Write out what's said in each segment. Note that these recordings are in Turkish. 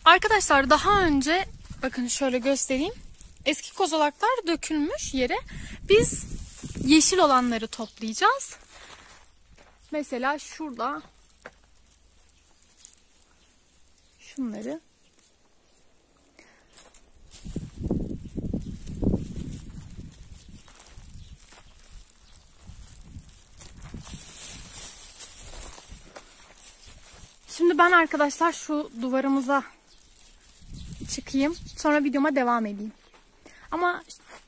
Arkadaşlar daha önce bakın şöyle göstereyim. Eski kozalaklar dökülmüş yere. Biz yeşil olanları toplayacağız. Mesela şurada şunları. Şimdi ben arkadaşlar şu duvarımıza çıkayım. Sonra videoma devam edeyim. Ama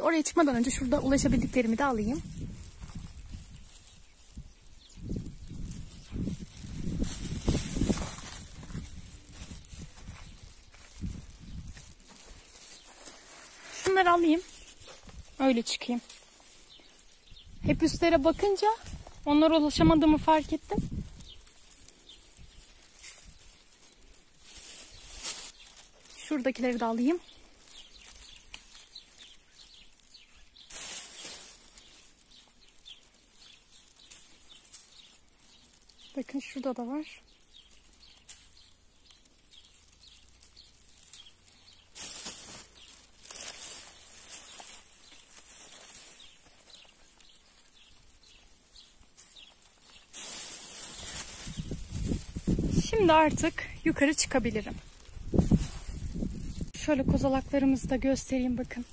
oraya çıkmadan önce şurada ulaşabildiklerimi de alayım. Şunları alayım. Öyle çıkayım. Hep üstlere bakınca onlara ulaşamadığımı fark ettim. Şuradakileri de alayım. Bakın şurada da var. Şimdi artık yukarı çıkabilirim. Şöyle kozalaklarımızı da göstereyim bakın.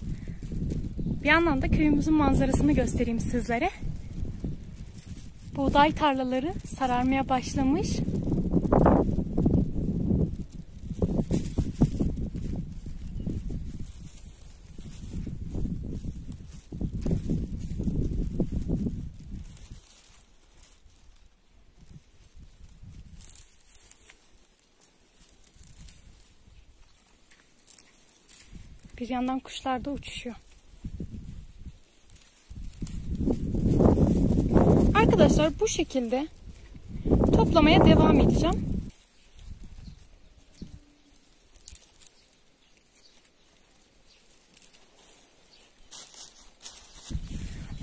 Bir yandan da köyümüzün manzarasını göstereyim sizlere. Buğday tarlaları sararmaya başlamış. Bir yandan kuşlar da uçuşuyor. Arkadaşlar bu şekilde toplamaya devam edeceğim.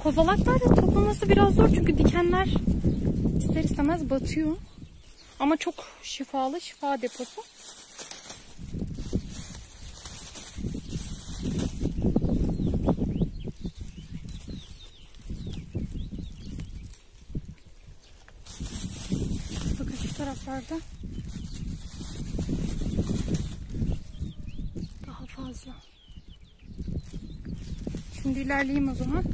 Kozalaklarla toplaması biraz zor çünkü dikenler ister istemez batıyor. Ama çok şifalı, şifa deposu. Bakın şu taraflarda daha fazla. Şimdi ilerleyeyim o zaman.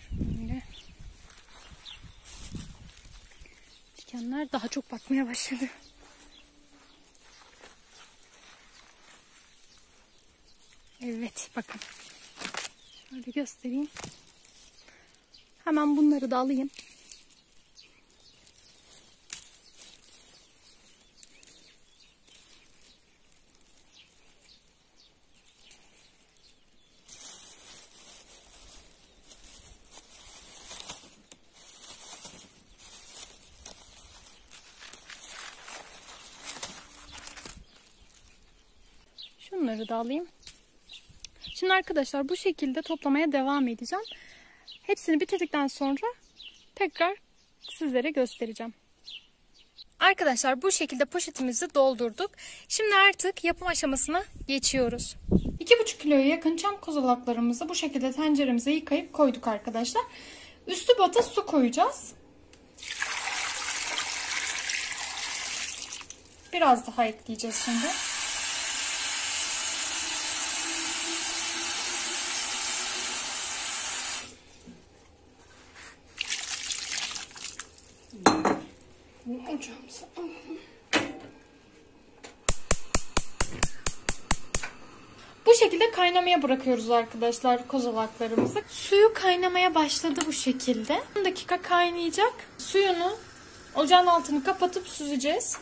Şöyle. Dikenler daha çok batmaya başladı. Evet bakın. Şöyle göstereyim. Hemen bunları da alayım. Şunları da alayım. Şimdi arkadaşlar bu şekilde toplamaya devam edeceğim. Hepsini bitirdikten sonra tekrar sizlere göstereceğim. Arkadaşlar bu şekilde poşetimizi doldurduk. Şimdi artık yapım aşamasına geçiyoruz. 2,5 kiloya yakın çam kozalaklarımızı bu şekilde tenceremize yıkayıp koyduk arkadaşlar. Üstü bata su koyacağız. Biraz daha ekleyeceğiz şimdi. Ocağımızı alalım. Bu şekilde kaynamaya bırakıyoruz arkadaşlar kozalaklarımızı. Suyu kaynamaya başladı bu şekilde. 10 dakika kaynayacak. Suyunu ocağın altını kapatıp süzeceğiz.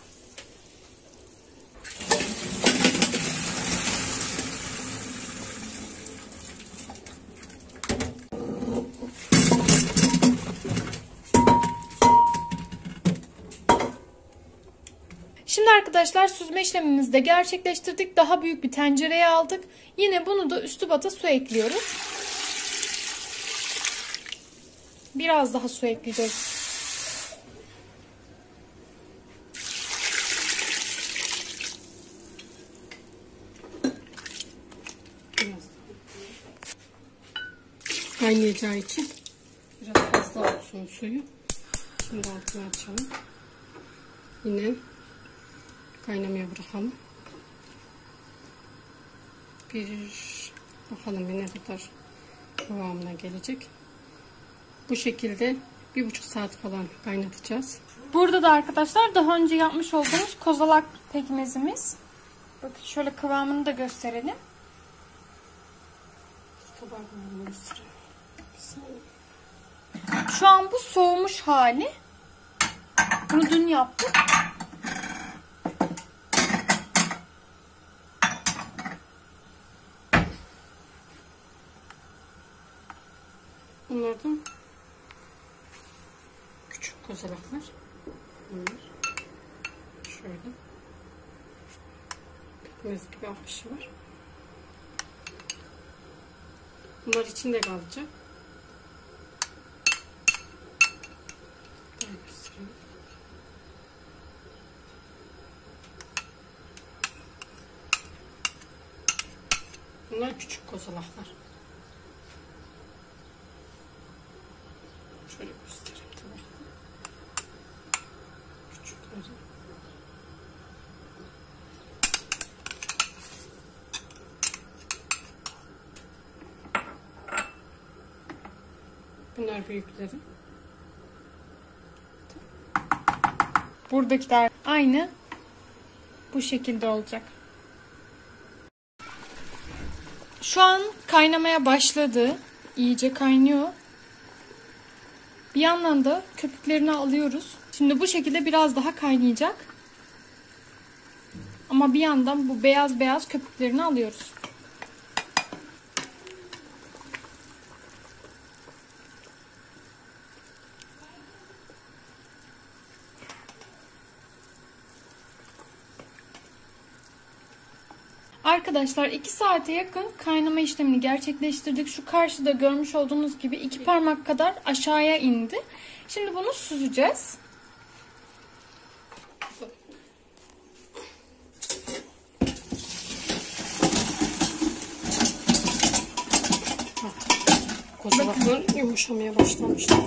Şimdi arkadaşlar süzme işlemimizi de gerçekleştirdik. Daha büyük bir tencereye aldık. Yine bunu da üstü bata su ekliyoruz. Biraz daha su ekleyeceğiz. kaynayacağı için biraz fazla olsun suyu. Şimdi altını açalım. Yine kaynamaya bırakalım. Bakalım bir ne kadar kıvamına gelecek. Bu şekilde 1,5 saat falan kaynatacağız. Burada da arkadaşlar daha önce yapmış olduğumuz kozalak pekmezimiz. Bakın şöyle kıvamını da gösterelim. Şu an bu soğumuş hali. Bunu dün yaptık. Bunlardan küçük kozalaklar. Bunlar şöyle pekmez gibi akışı var. Bunlar içinde kalacak. Bunlar küçük kozalaklar. Şöyle göstereyim tabakta. Küçükleri. Bunlar büyükleri. Buradakiler aynı bu şekilde olacak. Şu an kaynamaya başladı. İyice kaynıyor. Bir yandan da köpüklerini alıyoruz. Şimdi bu şekilde biraz daha kaynayacak. Ama bir yandan bu beyaz beyaz köpüklerini alıyoruz. Arkadaşlar 2 saate yakın kaynama işlemini gerçekleştirdik. Şu karşıda görmüş olduğunuz gibi 2 parmak kadar aşağıya indi. Şimdi bunu süzeceğiz. Kozalaklar yumuşamaya başlamışlar.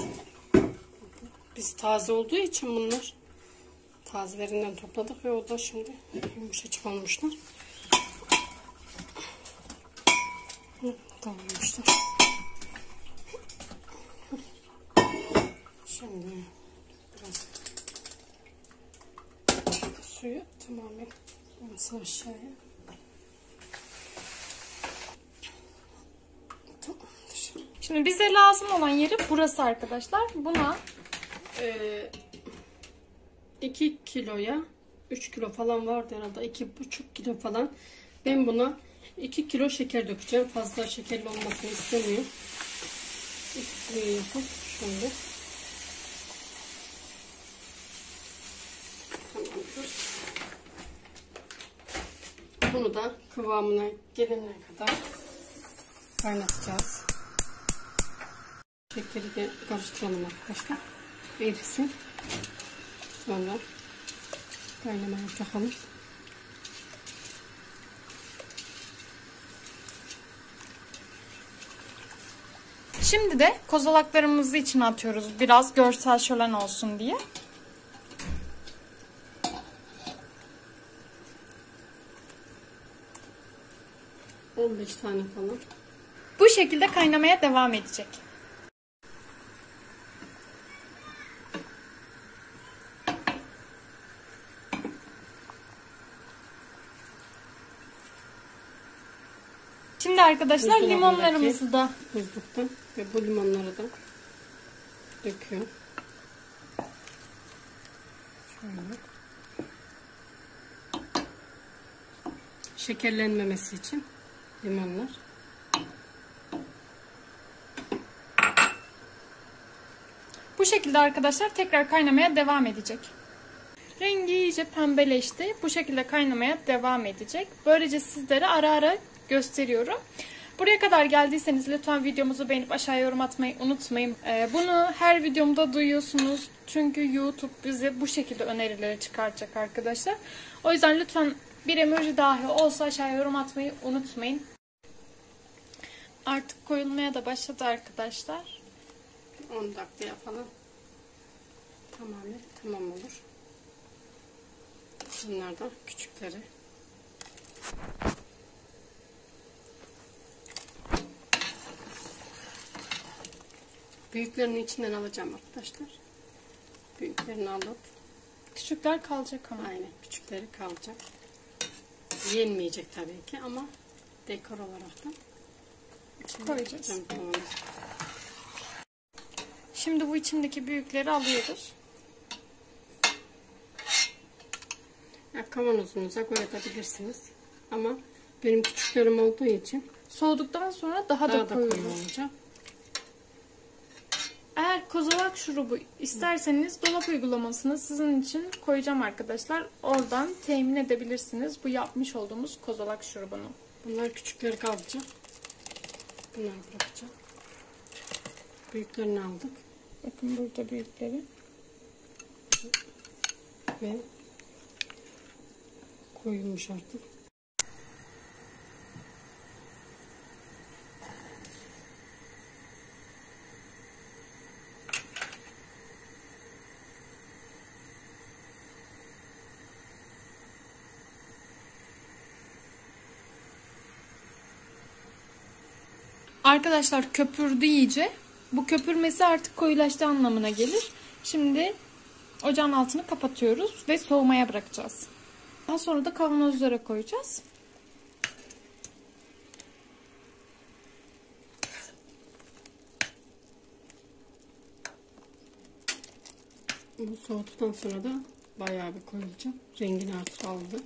Biz taze olduğu için bunlar tazelerinden topladık ve o da şimdi yumuşacık olmuşlar. Tamammışlar. Şimdi biraz suyu tamamen alsın aşağıya. Tamamdır. Şimdi bize lazım olan yeri burası arkadaşlar. Buna 2 kiloya 3 kilo falan vardı herhalde. 2,5 kilo falan. Ben buna 2 kilo şeker dökeceğim. Fazla şekerli olmasını istemiyorum. Buraya yapıp şöyle. Tamamdır. Bunu da kıvamına gelene kadar kaynatacağız. Şekeri de karıştıralım arkadaşlar. Erisin. Sonra kaynamaya bırakalım. Şimdi de kozalaklarımızı içine atıyoruz. Biraz görsel şölen olsun diye. — 15 tane falan. Bu şekilde kaynamaya devam edecek. Şimdi arkadaşlar limonlarımızı da buzluktan ve bu limonları da döküyorum. Şöyle. Şekerlenmemesi için limonlar. bu şekilde arkadaşlar tekrar kaynamaya devam edecek. Rengi iyice pembeleşti. Bu şekilde kaynamaya devam edecek. Böylece sizlere ara ara gösteriyorum. Buraya kadar geldiyseniz lütfen videomuzu beğenip aşağıya yorum atmayı unutmayın. Bunu her videomda duyuyorsunuz. Çünkü YouTube bize bu şekilde önerileri çıkartacak arkadaşlar. O yüzden lütfen bir emoji dahi olsa aşağıya yorum atmayı unutmayın. Artık koyulmaya da başladı arkadaşlar. 10 dakikaya falan tamamen tamam olur. Bunlar da küçükleri. Büyüklerini içinden alacağım arkadaşlar. Büyüklerini alıp Küçükler kalacak ama. aynen küçükleri kalacak. Yenmeyecek tabii ki ama dekor olarak da içine Koyacağız. koyacağım. Şimdi bu içindeki büyükleri alıyoruz. Ya, kavanozunuza koyabilirsiniz. Ama benim küçüklerim olduğu için Soğuduktan sonra daha da daha da koyu koyulur. olacak. Eğer kozalak şurubu isterseniz dolap uygulamasını sizin için koyacağım arkadaşlar. Oradan temin edebilirsiniz bu yapmış olduğumuz kozalak şurubunu. Bunlar küçükleri kalacak. Bunları bırakacağım. Büyüklerini aldık. Bakın burada büyükleri. Ve koyulmuş artık. Arkadaşlar köpürdü iyice. Bu köpürmesi artık koyulaştığı anlamına gelir. Şimdi ocağın altını kapatıyoruz ve soğumaya bırakacağız. Daha sonra da kavanozlara koyacağız. Bu soğuduktan sonra da bayağı bir koyulacak. Rengini artık aldı.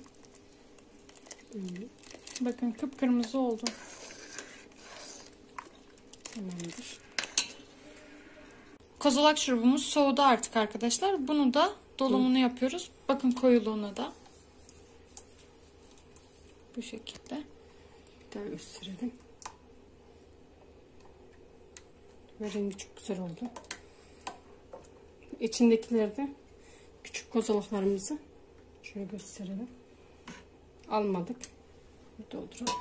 Bakın kıpkırmızı oldu. Tamamdır. Kozalak şurubumuz soğudu artık arkadaşlar. Bunu da dolumunu yapıyoruz. Bakın koyuluğuna da. Bu şekilde. Bir daha gösterelim. Ve rengi çok güzel oldu. İçindekileri de küçük kozalaklarımızı şöyle gösterelim. Almadık. Dolduralım.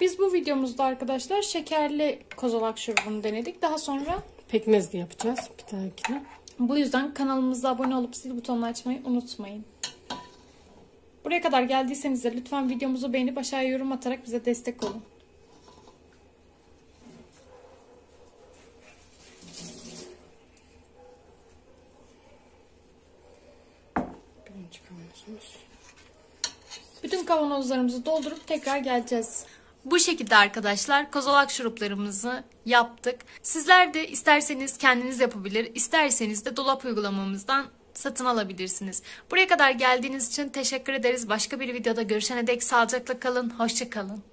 Biz bu videomuzda arkadaşlar şekerli kozalak şurubunu denedik. Daha sonra Pekmezli yapacağız bir dahakine. bu yüzden kanalımıza abone olup zil butonunu açmayı unutmayın. Buraya kadar geldiyseniz de lütfen videomuzu beğenip aşağıya yorum atarak bize destek olun. Birinci kavanozumuz. Bütün kavanozlarımızı doldurup tekrar geleceğiz. Bu şekilde arkadaşlar kozalak şuruplarımızı yaptık. Sizler de isterseniz kendiniz yapabilir, isterseniz de dolap uygulamamızdan satın alabilirsiniz. Buraya kadar geldiğiniz için teşekkür ederiz. Başka bir videoda görüşene dek sağlıcakla kalın, hoşça kalın.